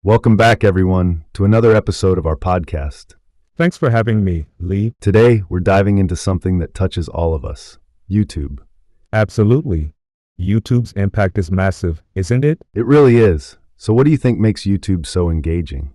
Welcome back, everyone, to another episode of our podcast. Thanks for having me, Lee. Today, we're diving into something that touches all of us, YouTube. Absolutely. YouTube's impact is massive, isn't it? It really is. So what do you think makes YouTube so engaging?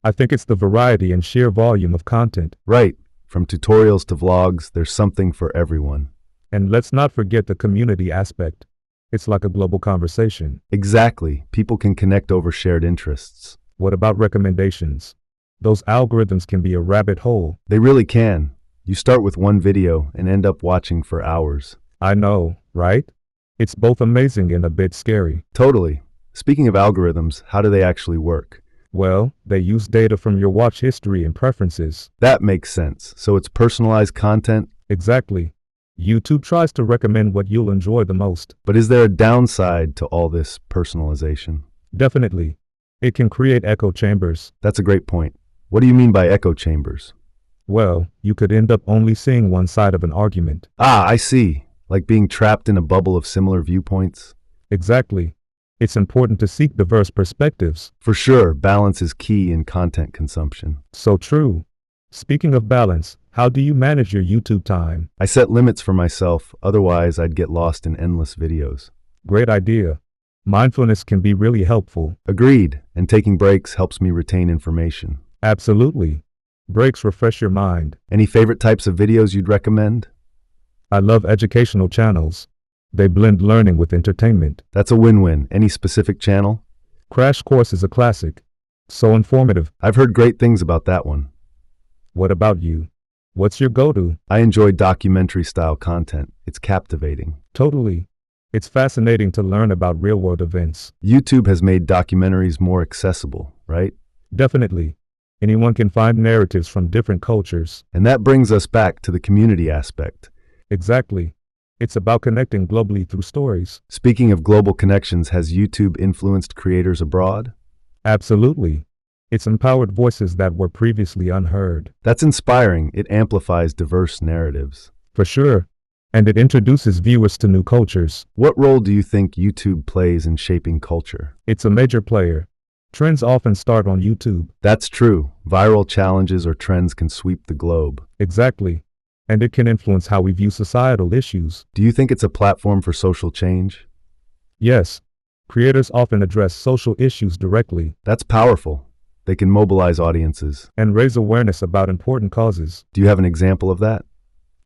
I think it's the variety and sheer volume of content. Right. From tutorials to vlogs, there's something for everyone. And let's not forget the community aspect. It's like a global conversation. Exactly. People can connect over shared interests. What about recommendations? Those algorithms can be a rabbit hole. They really can. You start with one video and end up watching for hours. I know, right? It's both amazing and a bit scary. Totally. Speaking of algorithms, how do they actually work? Well, they use data from your watch history and preferences. That makes sense. So it's personalized content? Exactly. YouTube tries to recommend what you'll enjoy the most. But is there a downside to all this personalization? Definitely. It can create echo chambers. That's a great point. What do you mean by echo chambers? Well, you could end up only seeing one side of an argument. I see. Like being trapped in a bubble of similar viewpoints? Exactly. It's important to seek diverse perspectives. For sure, balance is key in content consumption. So true. Speaking of balance, how do you manage your YouTube time? I set limits for myself, otherwise I'd get lost in endless videos. Great idea. Mindfulness can be really helpful. Agreed, and taking breaks helps me retain information. Absolutely. Breaks refresh your mind. Any favorite types of videos you'd recommend? I love educational channels. They blend learning with entertainment. That's a win-win. Any specific channel? Crash Course is a classic. So informative. I've heard great things about that one. What about you? What's your go-to? I enjoy documentary-style content. It's captivating. Totally. It's fascinating to learn about real-world events. YouTube has made documentaries more accessible, right? Definitely. Anyone can find narratives from different cultures. And that brings us back to the community aspect. Exactly. It's about connecting globally through stories. Speaking of global connections, has YouTube influenced creators abroad? Absolutely. It's empowered voices that were previously unheard. That's inspiring. It amplifies diverse narratives. For sure. And it introduces viewers to new cultures. What role do you think YouTube plays in shaping culture? It's a major player. Trends often start on YouTube. That's true. Viral challenges or trends can sweep the globe. Exactly. And it can influence how we view societal issues. Do you think it's a platform for social change? Yes. Creators often address social issues directly. That's powerful. They can mobilize audiences. And raise awareness about important causes. Do you have an example of that?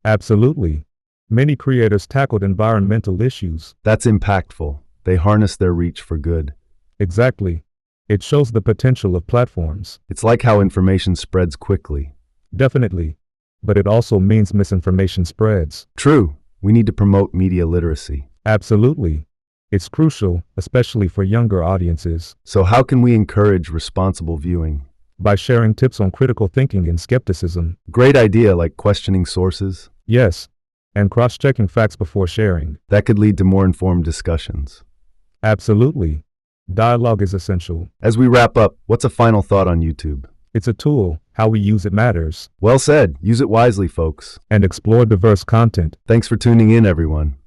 Absolutely. Many creators tackled environmental issues. That's impactful. They harness their reach for good. Exactly. It shows the potential of platforms. It's like how information spreads quickly. Definitely. But it also means misinformation spreads. True. We need to promote media literacy. Absolutely. It's crucial, especially for younger audiences. So how can we encourage responsible viewing? By sharing tips on critical thinking and skepticism. Great idea, like questioning sources. Yes. And cross-checking facts before sharing. That could lead to more informed discussions. Absolutely. Dialogue is essential. As we wrap up, what's a final thought on YouTube? It's a tool. How we use it matters. Well said. Use it wisely, folks. And explore diverse content. Thanks for tuning in, everyone.